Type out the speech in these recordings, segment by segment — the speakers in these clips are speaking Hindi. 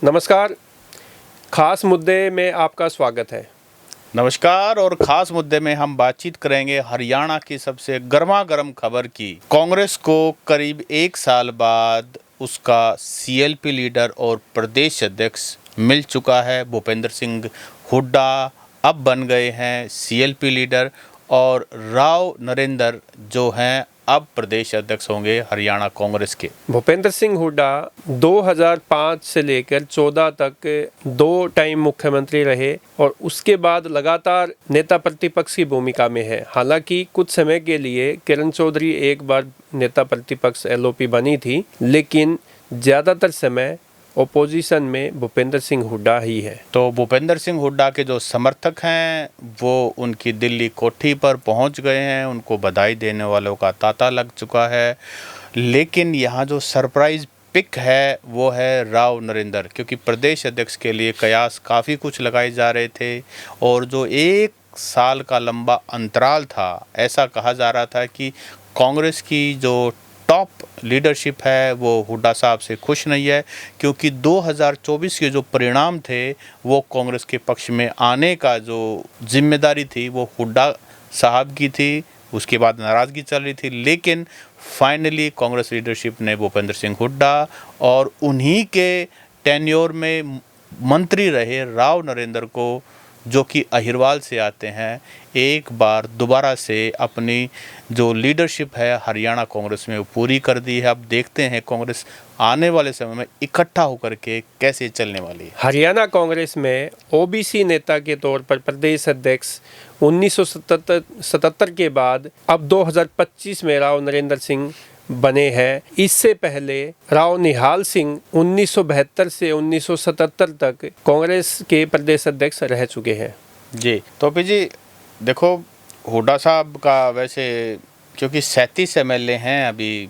नमस्कार, खास मुद्दे में आपका स्वागत है। नमस्कार। और खास मुद्दे में हम बातचीत करेंगे हरियाणा की सबसे गर्मा-गर्म खबर की। कांग्रेस को करीब 1 साल बाद उसका सीएलपी लीडर और प्रदेश अध्यक्ष मिल चुका है। भूपेंद्र सिंह हुड्डा अब बन गए हैं सीएलपी लीडर और राव नरेंद्र जो हैं अब प्रदेश अध्यक्ष होंगे हरियाणा कांग्रेस के। भूपेंद्र सिंह हुड्डा 2005 से लेकर 14 तक 2 टाइम मुख्यमंत्री रहे और उसके बाद लगातार नेता प्रतिपक्ष की भूमिका में है। हालांकि कुछ समय के लिए किरण चौधरी एक बार नेता प्रतिपक्ष एलओपी बनी थी, लेकिन ज़्यादातर समय ओपोजिशन में भूपेंद्र सिंह हुड्डा ही है। तो भूपेंद्र सिंह हुड्डा के जो समर्थक हैं वो उनकी दिल्ली कोठी पर पहुंच गए हैं, उनको बधाई देने वालों का तांता लग चुका है। लेकिन यहाँ जो सरप्राइज पिक है वो है राव नरेंद्र, क्योंकि प्रदेश अध्यक्ष के लिए कयास काफ़ी कुछ लगाए जा रहे थे और जो 1 साल का लंबा अंतराल था, ऐसा कहा जा रहा था कि कांग्रेस की जो टॉप लीडरशिप है वो हुड्डा साहब से खुश नहीं है, क्योंकि 2024 के जो परिणाम थे वो कांग्रेस के पक्ष में आने का जो जिम्मेदारी थी वो हुड्डा साहब की थी। उसके बाद नाराज़गी चल रही थी, लेकिन फाइनली कांग्रेस लीडरशिप ने भूपेंद्र सिंह हुड्डा और उन्हीं के टेन्योर में मंत्री रहे राव नरेंद्र को, जो कि अहिरवाल से आते हैं, एक बार दोबारा से अपनी जो लीडरशिप है हरियाणा कांग्रेस में वो पूरी कर दी है। अब देखते हैं कांग्रेस आने वाले समय में इकट्ठा होकर के कैसे चलने वाली है। हरियाणा कांग्रेस में ओबीसी नेता के तौर पर प्रदेश अध्यक्ष 1977 के बाद अब 2025 में राव नरेंद्र सिंह बने हैं। इससे पहले राव निहाल सिंह 1972 से 1977 तक कांग्रेस के प्रदेश अध्यक्ष रह चुके हैं। जी तो जी देखो, हुड्डा साहब का वैसे क्योंकि 37 एमएलए हैं अभी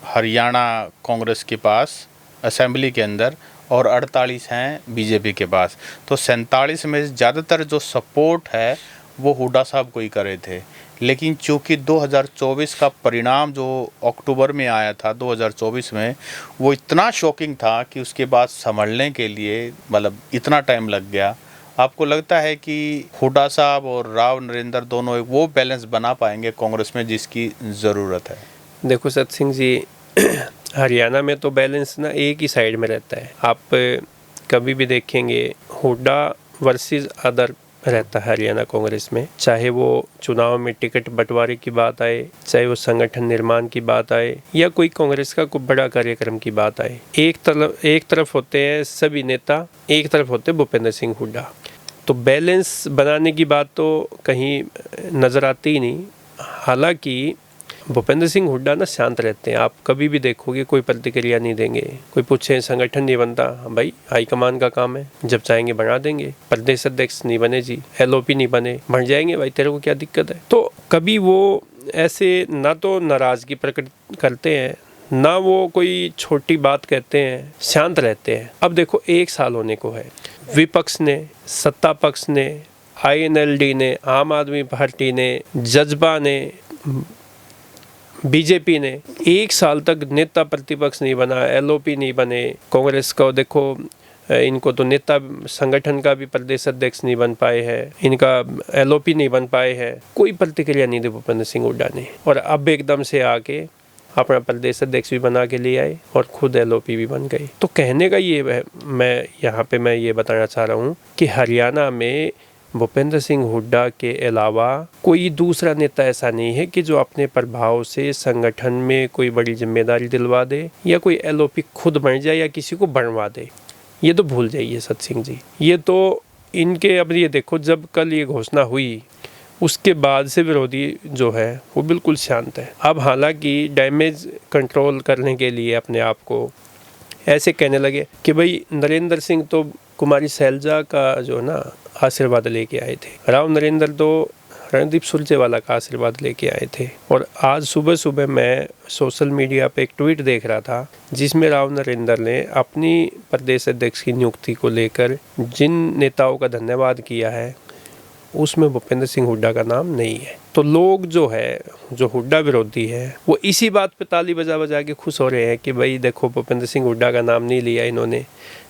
हरियाणा कांग्रेस के पास असेंबली के अंदर और 48 हैं बीजेपी के पास, तो 47 में ज़्यादातर जो सपोर्ट है वो हुड्डा साहब को ही कर रहे थे। लेकिन चूँकि 2024 का परिणाम जो अक्टूबर में आया था 2024 में, वो इतना शॉकिंग था कि उसके बाद संभलने के लिए मतलब इतना टाइम लग गया। आपको लगता है कि हुड्डा साहब और राव नरेंद्र दोनों एक वो बैलेंस बना पाएंगे कांग्रेस में जिसकी ज़रूरत है? देखो सत सिंह जी, हरियाणा में तो बैलेंस ना एक ही साइड में रहता है। आप कभी भी देखेंगे हुड्डा वर्सेस अदर रहता है हरियाणा कांग्रेस में, चाहे वो चुनाव में टिकट बंटवारे की बात आए, चाहे वो संगठन निर्माण की बात आए, या कोई कांग्रेस का कोई बड़ा कार्यक्रम की बात आए। एक तरफ होते हैं सभी नेता, एक तरफ होते भूपेंद्र सिंह हुड्डा। तो बैलेंस बनाने की बात तो कहीं नज़र आती ही नहीं। हालांकि भूपेंद्र सिंह हुड्डा ना शांत रहते हैं, आप कभी भी देखोगे कोई प्रतिक्रिया नहीं देंगे। कोई पूछे संगठन नहीं बनता, भाई हाईकमान का काम है, जब चाहेंगे बना देंगे। प्रदेश अध्यक्ष नहीं बने जी, एलओपी नहीं बने, बन जाएंगे भाई, तेरे को क्या दिक्कत है। तो कभी वो ऐसे ना तो नाराज़गी प्रकट करते हैं, ना वो कोई छोटी बात कहते हैं, शांत रहते हैं। अब देखो 1 साल होने को है, विपक्ष ने, सत्ता पक्ष ने, आईएनएलडी ने, आम आदमी पार्टी ने, जज्बा ने, बीजेपी ने 1 साल तक नेता प्रतिपक्ष नहीं बना, एलओपी नहीं बने। कांग्रेस को देखो, इनको तो नेता संगठन का भी प्रदेश अध्यक्ष नहीं बन पाए हैं, इनका एलओपी नहीं बन पाए हैं। कोई प्रतिक्रिया नहीं दी भूपेंद्र सिंह हुड्डा ने, और अब एकदम से आके अपना प्रदेश अध्यक्ष भी बना के ले आए और खुद एलओपी भी बन गई। तो कहने का ये है, मैं ये बताना चाह रहा हूँ कि हरियाणा में भूपेंद्र सिंह हुड्डा के अलावा कोई दूसरा नेता ऐसा नहीं है कि जो अपने प्रभाव से संगठन में कोई बड़ी जिम्मेदारी दिलवा दे, या कोई एलओपी खुद बन जाए या किसी को बनवा दे। ये तो भूल जाइए सत सिंह जी। ये तो इनके, अब ये देखो, जब कल ये घोषणा हुई उसके बाद से विरोधी जो है वो बिल्कुल शांत है। अब हालांकि डैमेज कंट्रोल करने के लिए अपने आप को ऐसे कहने लगे कि भाई नरेंद्र सिंह तो कुमारी शैलजा का जो ना आशीर्वाद लेके आए थे, राव नरेंद्र तो रणदीप सुरजेवाला का आशीर्वाद लेके आए थे। और आज सुबह सुबह मैं सोशल मीडिया पे एक ट्वीट देख रहा था जिसमें राव नरेंद्र ने अपनी प्रदेश अध्यक्ष की नियुक्ति को लेकर जिन नेताओं का धन्यवाद किया है उसमें भूपेंद्र सिंह हुड्डा का नाम नहीं है। तो लोग जो है, जो हुड्डा विरोधी है, वो इसी बात पे ताली बजा बजा के खुश हो रहे हैं कि भाई देखो भूपेंद्र सिंह हुड्डा का नाम नहीं लिया इन्होंने,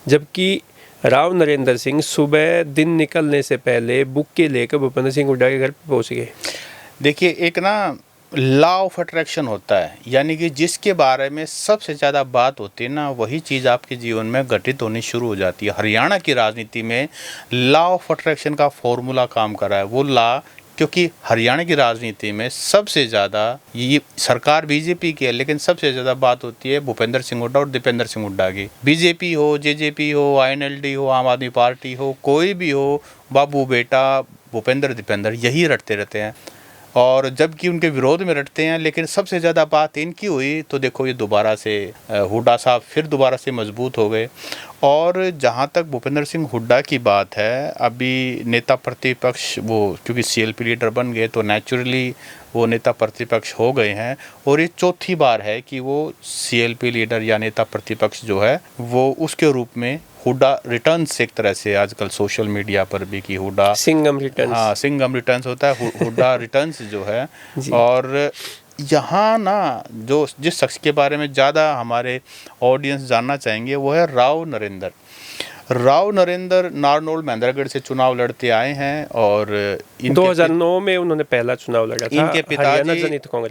जबकि राव नरेंद्र सिंह सुबह दिन निकलने से पहले बुक्के लेकर भूपेंद्र सिंह हुड्डा के घर पे पहुंच गए। देखिए, एक ना लॉ ऑफ अट्रैक्शन होता है, यानी कि जिसके बारे में सबसे ज़्यादा बात होती है ना, वही चीज़ आपके जीवन में घटित होनी शुरू हो जाती है। हरियाणा की राजनीति में लॉ ऑफ अट्रैक्शन का फॉर्मूला काम कर रहा है। वो लॉ, क्योंकि हरियाणा की राजनीति में सबसे ज़्यादा, ये सरकार बीजेपी की है, लेकिन सबसे ज़्यादा बात होती है भूपेंद्र सिंह हुड्डा और दीपेंद्र सिंह हुड्डा की। बीजेपी हो, जेजेपी हो, आईएनएलडी हो, आम आदमी पार्टी हो, कोई भी हो, बाबू बेटा भूपेंद्र दीपेंद्र यही रटते रहते हैं, और जबकि उनके विरोध में रटते हैं। लेकिन सबसे ज़्यादा बात इनकी हुई तो देखो ये दोबारा से हुड्डा साहब फिर दोबारा से मजबूत हो गए। और जहाँ तक भूपेंद्र सिंह हुड्डा की बात है, अभी नेता प्रतिपक्ष वो क्योंकि सीएलपी लीडर बन गए तो नेचुरली वो नेता प्रतिपक्ष हो गए हैं, और ये चौथी बार है कि वो सीएलपी लीडर या नेता प्रतिपक्ष जो है वो उसके रूप में हुड्डा रिटर्न्स, एक तरह से आजकल सोशल मीडिया पर भी कि हुड्डा सिंघम रिटर्न्स, हाँ सिंघम रिटर्न्स होता है, हुड्डा रिटर्न्स जो है। और यहाँ ना जो जिस शख्स के बारे में ज़्यादा हमारे ऑडियंस जानना चाहेंगे वो है राव नरेंद्र। राव नरेंद्र नारनौल महेंद्रगढ़ से चुनाव लड़ते आए हैं, और 2009 में उन्होंने पहला चुनाव लड़ा था।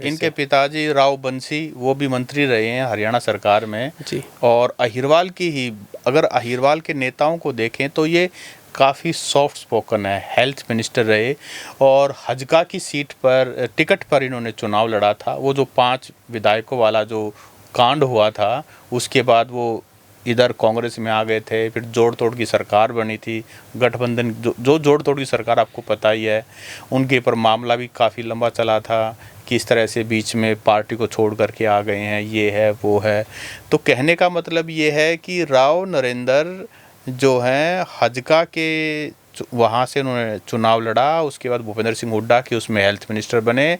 इनके पिताजी राव बंसी वो भी मंत्री रहे हैं हरियाणा सरकार में जी। और अहिरवाल की ही, अगर अहिरवाल के नेताओं को देखें तो ये काफ़ी सॉफ्ट स्पोकन है, हेल्थ मिनिस्टर रहे, और हजका की सीट पर टिकट पर इन्होंने चुनाव लड़ा था। वो जो 5 विधायकों वाला जो कांड हुआ था, उसके बाद वो इधर कांग्रेस में आ गए थे, फिर जोड़ तोड़ की सरकार बनी थी, गठबंधन जो जोड़ तोड़ की सरकार आपको पता ही है, उनके ऊपर मामला भी काफ़ी लंबा चला था, किस तरह से बीच में पार्टी को छोड़ करके आ गए हैं, ये है वो है। तो कहने का मतलब ये है कि राव नरेंद्र जो हैं हजका के वहाँ से उन्होंने चुनाव लड़ा, उसके बाद भूपेंद्र सिंह हुड्डा के उसमें हेल्थ मिनिस्टर बने,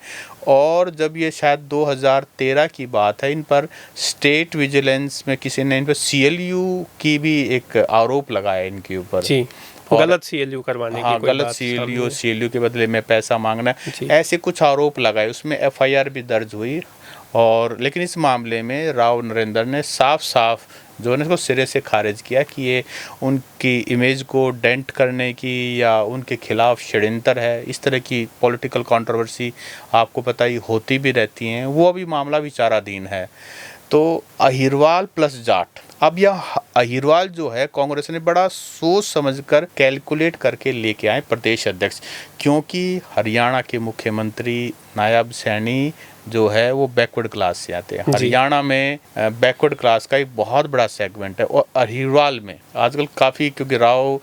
और जब ये शायद 2013 की बात है, इन पर स्टेट विजिलेंस में किसी ने इन पर सीएलयू की भी एक आरोप लगाया इनके ऊपर, गलत सीएलयू करवाने की, गलत सीएलयू के बदले में पैसा मांगना, ऐसे कुछ आरोप लगाए। उसमें एफआईआर भी दर्ज हुई, और लेकिन इस मामले में राव नरेंद्र ने साफ साफ जो है इसको सिरे से खारिज किया कि ये उनकी इमेज को डेंट करने की या उनके खिलाफ षड्यंत्र है। इस तरह की पॉलिटिकल कंट्रोवर्सी आपको पता ही होती भी रहती हैं, वो अभी मामला विचाराधीन है। तो अहिरवाल प्लस जाट, अब यह अहिरवाल जो है कांग्रेस ने बड़ा सोच समझकर कैलकुलेट करके लेके आए प्रदेश अध्यक्ष, क्योंकि हरियाणा के मुख्यमंत्री नायब सैनी जो है वो बैकवर्ड क्लास से आते हैं। हरियाणा में बैकवर्ड क्लास का एक बहुत बड़ा सेगमेंट है, और अहिरवाल में आजकल काफ़ी, क्योंकि राव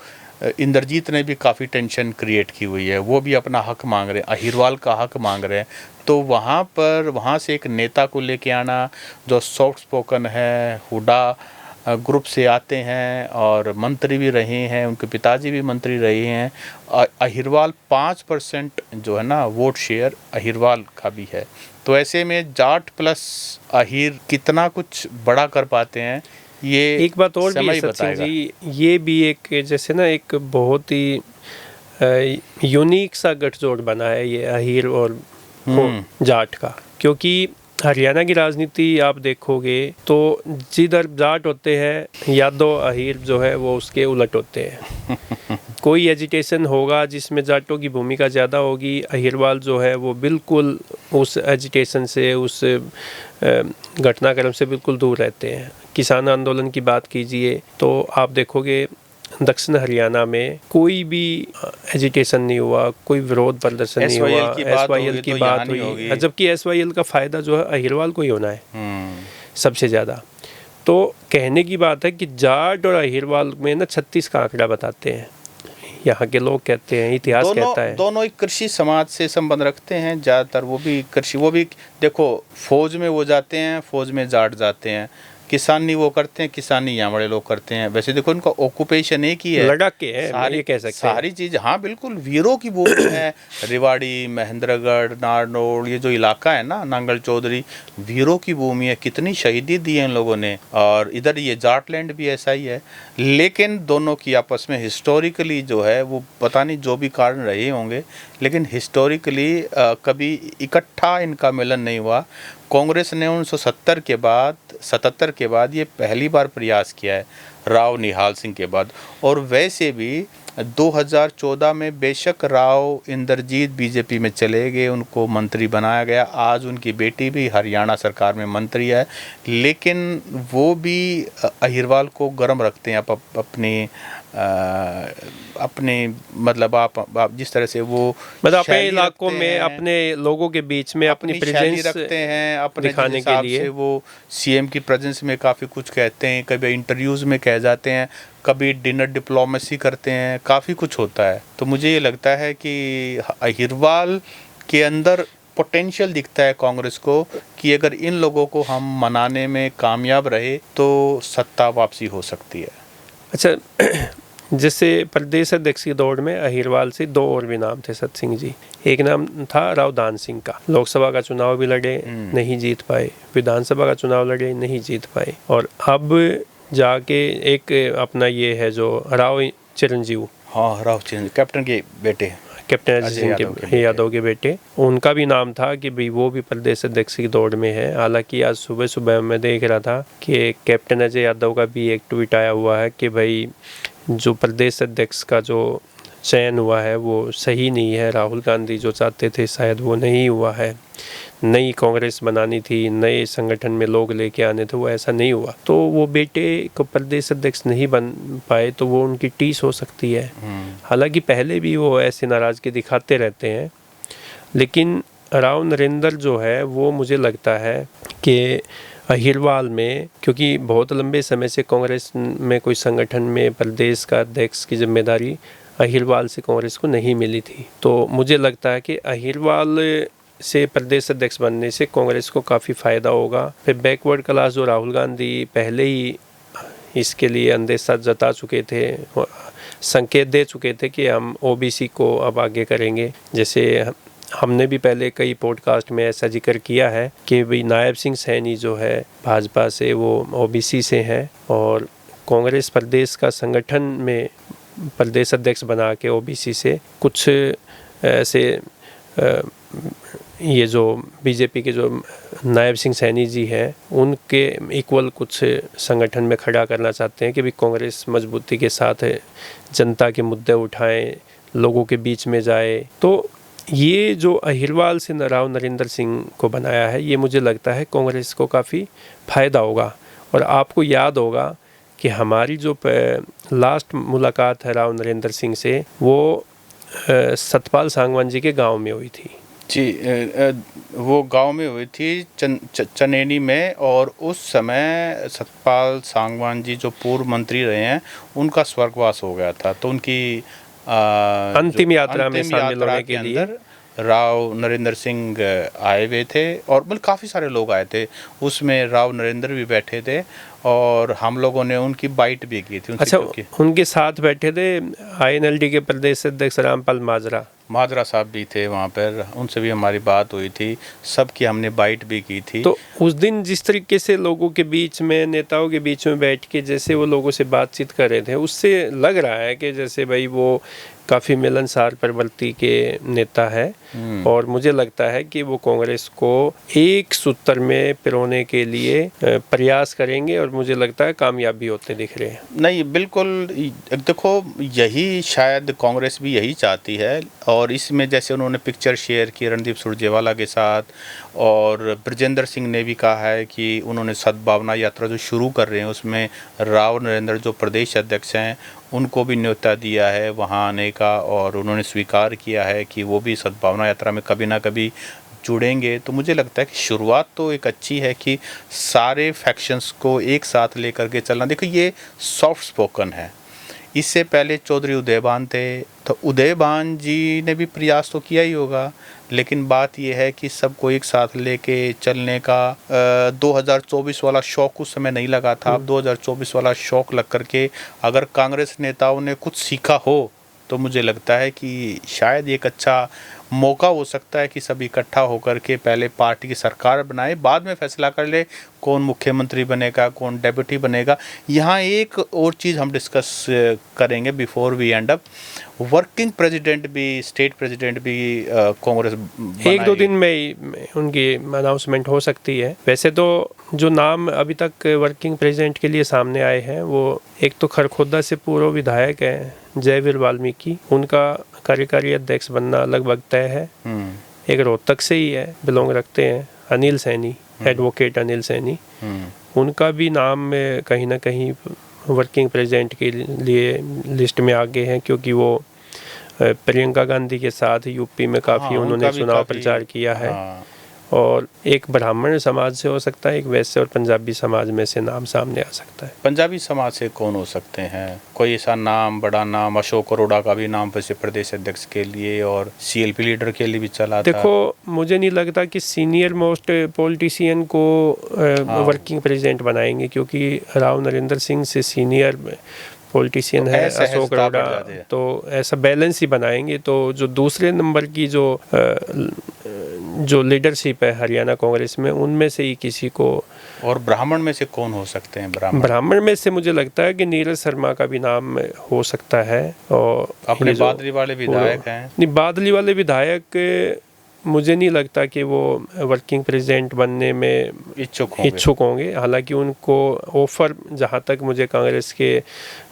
इंद्रजीत ने भी काफ़ी टेंशन क्रिएट की हुई है, वो भी अपना हक मांग रहे हैं, अहिरवाल का हक मांग रहे हैं। तो वहाँ से एक नेता को लेके आना जो सॉफ्ट स्पोकन है, हुड्डा ग्रुप से आते हैं और मंत्री भी रहे हैं, उनके पिताजी भी मंत्री रहे हैं। अहिरवाल 5% जो है ना वोट शेयर अहिरवाल का भी है। तो ऐसे में जाट प्लस अहिर कितना कुछ बड़ा कर पाते हैं, ये एक बात और भी सचिन जी, ये भी एक जैसे ना एक बहुत ही यूनिक सा गठजोड़ बना है ये अहिर और जाट का, क्योंकि हरियाणा की राजनीति आप देखोगे तो जिधर जाट होते हैं यादव अहिर जो है वो उसके उलट होते हैं। कोई एजिटेशन होगा जिसमें जाटों की भूमिका ज़्यादा होगी, अहिरवाल जो है वो बिल्कुल उस एजिटेशन से, उस घटनाक्रम से बिल्कुल दूर रहते हैं। किसान आंदोलन की बात कीजिए तो आप देखोगे दक्षिण हरियाणा में कोई भी एजिटेशन नहीं हुआ, कोई विरोध प्रदर्शन नहीं हुआ, एसवाईएल की बात हुई, जबकि एसवाईएल का फ़ायदा जो है अहिरवाल को ही होना है सबसे ज़्यादा। तो कहने की बात है कि जाट और अहिरवाल में ना 36 का आंकड़ा बताते हैं, यहाँ के लोग कहते हैं, इतिहास कहता है। दोनों एक कृषि समाज से संबंध रखते हैं ज़्यादातर, वो भी कृषि, वो भी देखो फौज में वो जाते हैं, फौज में जाट जाते हैं, किसानी वो करते हैं, किसानी यहाँ बड़े लोग करते हैं। वैसे देखो इनका ऑक्यूपेशन एक ही है, लड़ाक के है, सारी ये कह सकते हैं। सारी चीज, हाँ बिल्कुल वीरों की भूमि है। रेवाड़ी, महेंद्रगढ़, नारनौल, ये जो इलाका है ना, नांगल चौधरी, वीरों की भूमि है। कितनी शहीदी दी है इन लोगों ने। और इधर ये जाटलैंड भी ऐसा ही है। लेकिन दोनों की आपस में हिस्टोरिकली जो है वो पता नहीं जो भी कारण रहे होंगे, लेकिन हिस्टोरिकली कभी इकट्ठा इनका मिलन नहीं हुआ। कांग्रेस ने 1970 के बाद 77 के बाद ये पहली बार प्रयास किया है, राव निहाल सिंह के बाद। और वैसे भी 2014 में बेशक राव इंद्रजीत बीजेपी में चले गए, उनको मंत्री बनाया गया। आज उनकी बेटी भी हरियाणा सरकार में मंत्री है, लेकिन वो भी अहिरवाल को गर्म रखते हैं अपने मतलब आप जिस तरह से वो मतलब अपने इलाकों में, अपने लोगों के बीच में अपनी प्रेजेंस रखते हैं, अपने दिखाने के लिए। से वो सीएम की प्रेजेंस में काफ़ी कुछ कहते हैं, कभी इंटरव्यूज़ में कह जाते हैं, कभी डिनर डिप्लोमेसी करते हैं, काफ़ी कुछ होता है। तो मुझे ये लगता है कि अहिरवाल के अंदर पोटेंशियल दिखता है कांग्रेस को कि अगर इन लोगों को हम मनाने में कामयाब रहे तो सत्ता वापसी हो सकती है। अच्छा, जैसे प्रदेश अध्यक्ष की दौड़ में अहिरवाल से दो और भी नाम थे सत सिंह जी। एक नाम था राव दान सिंह का, लोकसभा का चुनाव भी लड़े, नहीं जीत पाए, विधानसभा का चुनाव लड़े, नहीं जीत पाए, और अब जाके एक अपना ये है जो राव चिरंजीव, हाँ राव चिरंजीव, कैप्टन के बेटे, कैप्टन अजय सिंह के यादव के बेटे, उनका भी नाम था कि भाई वो भी प्रदेश अध्यक्ष की दौड़ में है। हालांकि आज सुबह सुबह मैं देख रहा था कि कैप्टन अजय यादव का भी एक ट्वीट आया हुआ है कि भाई जो प्रदेश अध्यक्ष का जो चयन हुआ है वो सही नहीं है, राहुल गांधी जो चाहते थे शायद वो नहीं हुआ है, नई कांग्रेस बनानी थी, नए संगठन में लोग लेके आने थे, वो ऐसा नहीं हुआ। तो वो बेटे को प्रदेश अध्यक्ष नहीं बन पाए तो वो उनकी टीस हो सकती है। हालांकि पहले भी वो ऐसे नाराज़गी दिखाते रहते हैं, लेकिन राव नरेंद्र जो है वो मुझे लगता है कि अहिरवाल में, क्योंकि बहुत लंबे समय से कांग्रेस में कोई संगठन में प्रदेश का अध्यक्ष की जिम्मेदारी अहिरवाल से कांग्रेस को नहीं मिली थी, तो मुझे लगता है कि अहिरवाल से प्रदेश अध्यक्ष बनने से कांग्रेस को काफ़ी फ़ायदा होगा। फिर बैकवर्ड क्लास जो राहुल गांधी पहले ही इसके लिए अंदेशा जता चुके थे, संकेत दे चुके थे कि हम ओबीसी को अब आगे करेंगे। जैसे हमने भी पहले कई पॉडकास्ट में ऐसा जिक्र किया है कि भाई नायब सिंह सैनी जो है भाजपा से, वो ओबीसी से हैं, और कांग्रेस प्रदेश का संगठन में प्रदेश अध्यक्ष बना के ओबीसी से कुछ ऐसे ये जो बीजेपी के जो नायब सिंह सैनी जी हैं उनके इक्वल कुछ संगठन में खड़ा करना चाहते हैं कि भी कांग्रेस मजबूती के साथ जनता के मुद्दे उठाएं, लोगों के बीच में जाए। तो ये जो अहिरवाल से राव नरेंद्र सिंह को बनाया है, ये मुझे लगता है कांग्रेस को काफ़ी फ़ायदा होगा। और आपको याद होगा कि हमारी जो लास्ट मुलाकात है राव नरेंद्र सिंह से, वो सतपाल सांगवान जी के गांव में हुई थी जी। वो गांव में हुई थी चनैनी में, और उस समय सतपाल सांगवान जी जो पूर्व मंत्री रहे हैं उनका स्वर्गवास हो गया था। तो उनकी अंतिम यात्रा में शामिल होने के लिए राव नरेंद्र सिंह आए हुए थे, और मतलब काफ़ी सारे लोग आए थे, उसमें राव नरेंद्र भी बैठे थे, और हम लोगों ने उनकी बाइट भी की थी। अच्छा, उनके साथ बैठे थे INLD के प्रदेश अध्यक्ष रामपाल माजरा साहब भी थे वहाँ पर, उनसे भी हमारी बात हुई थी, सबकी हमने बाइट भी की थी। तो उस दिन जिस तरीके से लोगों के बीच में, नेताओं के बीच में बैठ के जैसे वो लोगों से बातचीत कर रहे थे, उससे लग रहा है कि जैसे भाई वो काफ़ी मिलनसार प्रवृत्ति के नेता है, और मुझे लगता है कि वो कांग्रेस को एक सूत्र में पिरोने के लिए प्रयास करेंगे, और मुझे लगता है कामयाब भी होते दिख रहे हैं। नहीं, बिल्कुल देखो, यही शायद कांग्रेस भी यही चाहती है। और इसमें जैसे उन्होंने पिक्चर शेयर की रणदीप सुरजेवाला के साथ, और ब्रजेंद्र सिंह ने भी कहा है कि उन्होंने सद्भावना यात्रा जो शुरू कर रहे हैं उसमें राव नरेंद्र जो प्रदेश अध्यक्ष हैं उनको भी न्योता दिया है वहाँ आने का, और उन्होंने स्वीकार किया है कि वो भी सद्भावना यात्रा में कभी ना कभी जुड़ेंगे। तो मुझे लगता है कि शुरुआत तो एक अच्छी है कि सारे फैक्शंस को एक साथ लेकर के चलना। देखो, ये सॉफ्ट स्पोकन है, इससे पहले चौधरी उदयभान थे, तो उदयभान जी ने भी प्रयास तो किया ही होगा, लेकिन बात यह है कि सबको एक साथ लेके चलने का 2024 वाला शौक उस समय नहीं लगा था। अब 2024 वाला शौक लग करके अगर कांग्रेस नेताओं ने कुछ सीखा हो तो मुझे लगता है कि शायद एक अच्छा मौका हो सकता है कि सब इकट्ठा होकर के पहले पार्टी की सरकार बनाए, बाद में फैसला कर ले कौन मुख्यमंत्री बनेगा, कौन डेप्यूटी बनेगा। यहाँ एक और चीज़ हम डिस्कस करेंगे before we end up. Working president भी, स्टेट प्रेसिडेंट भी कांग्रेस एक दो दिन में ही उनकी अनाउंसमेंट हो सकती है। वैसे तो जो नाम अभी तक वर्किंग प्रेसिडेंट के लिए सामने आए हैं वो एक तो खरखोदा से पूर्व विधायक हैं जयवीर वाल्मीकि, उनका कार्यकारी अध्यक्ष बनना लगभग तय है। एक रोहतक से ही है, बिलोंग रखते हैं, अनिल सैनी, एडवोकेट अनिल सैनी, उनका भी नाम में कहीं ना कहीं वर्किंग प्रेसिडेंट के लिए लिस्ट में आगे हैं, क्योंकि वो प्रियंका गांधी के साथ यूपी में काफ़ी उन्होंने चुनाव प्रचार किया है। और एक ब्राह्मण समाज से हो सकता है, एक वैश्य और पंजाबी समाज में से नाम सामने आ सकता है। पंजाबी समाज से कौन हो सकते हैं? कोई ऐसा नाम, बड़ा नाम? अशोक अरोड़ा का भी नाम वैसे प्रदेश अध्यक्ष के लिए और सीएलपी लीडर के लिए भी चला था। देखो, मुझे नहीं लगता कि सीनियर मोस्ट पॉलिटिशियन को वर्किंग प्रेसिडेंट बनाएंगे, क्योंकि राव नरेंद्र सिंह से सीनियर पॉलिटिशियन तो है अशोक अरोड़ा, तो ऐसा बैलेंस ही बनाएंगे। तो जो दूसरे नंबर की जो लीडरशिप है हरियाणा कांग्रेस में, उनमें से ही किसी को। और ब्राह्मण में से कौन हो सकते हैं? ब्राह्मण में से मुझे लगता है कि नीरज शर्मा का भी नाम हो सकता है। और अपने बादली वाले विधायक हैं। नहीं, बादली वाले विधायक मुझे नहीं लगता कि वो वर्किंग प्रेसिडेंट बनने में इच्छुक होंगे। हालांकि उनको ऑफर, जहां तक मुझे कांग्रेस के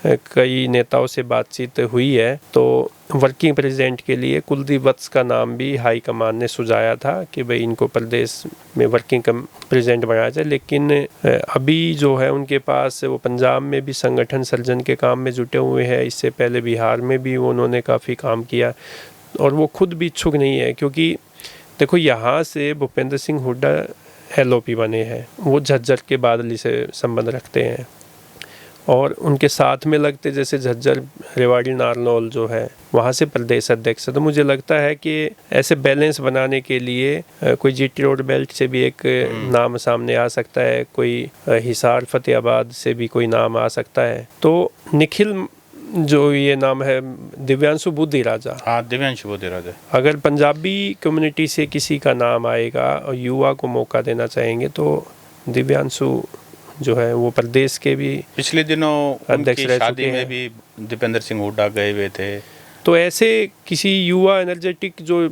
कई नेताओं से बातचीत हुई है, तो वर्किंग प्रेसिडेंट के लिए कुलदीप वत्स का नाम भी हाई कमान ने सुझाया था कि भाई इनको प्रदेश में वर्किंग प्रेसिडेंट बनाया जाए। लेकिन अभी जो है उनके पास, वो पंजाब में भी संगठन सर्जन के काम में जुटे हुए हैं, इससे पहले बिहार में भी उन्होंने काफ़ी काम किया, और वो खुद भी इच्छुक नहीं है। क्योंकि देखो, यहाँ से भूपेंद्र सिंह हुड्डा एलओपी बने हैं, वो झज्जर के बादली से संबंध रखते हैं, और उनके साथ में लगते जैसे झज्जर, रेवाड़ी, नारनौल जो है, वहाँ से प्रदेश अध्यक्ष है। तो मुझे लगता है कि ऐसे बैलेंस बनाने के लिए कोई जीटी रोड बेल्ट से भी एक नाम सामने आ सकता है, कोई हिसार फतेहाबाद से भी कोई नाम आ सकता है। तो निखिल जो ये नाम है, दिव्यांशु बुद्धि राजा, हाँ, दिव्यांशु बुद्धि राजा, अगर पंजाबी कम्युनिटी से किसी का नाम आएगा और युवा को मौका देना चाहेंगे तो दिव्यांशु जो है वो प्रदेश के भी पिछले दिनों अध्यक्ष रह शादी में भी दीपेंद्र सिंह हुड्डा गए हुए थे। तो ऐसे किसी युवा एनर्जेटिक, जो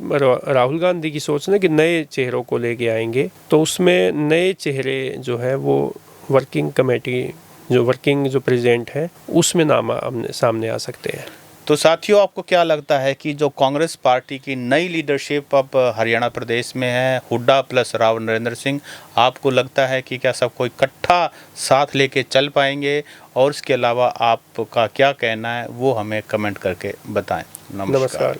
राहुल गांधी की सोच ना कि नए चेहरों को लेके आएंगे, तो उसमें नए चेहरे जो है वो वर्किंग कमेटी, जो वर्किंग जो प्रेसिडेंट है, उसमें नाम सामने आ सकते हैं। तो साथियों, आपको क्या लगता है कि जो कांग्रेस पार्टी की नई लीडरशिप अब हरियाणा प्रदेश में है, हुड्डा प्लस राव नरेंद्र सिंह, आपको लगता है कि क्या सबको इकट्ठा साथ लेके चल पाएंगे? और इसके अलावा आपका क्या कहना है वो हमें कमेंट करके बताएं। नमस्कार।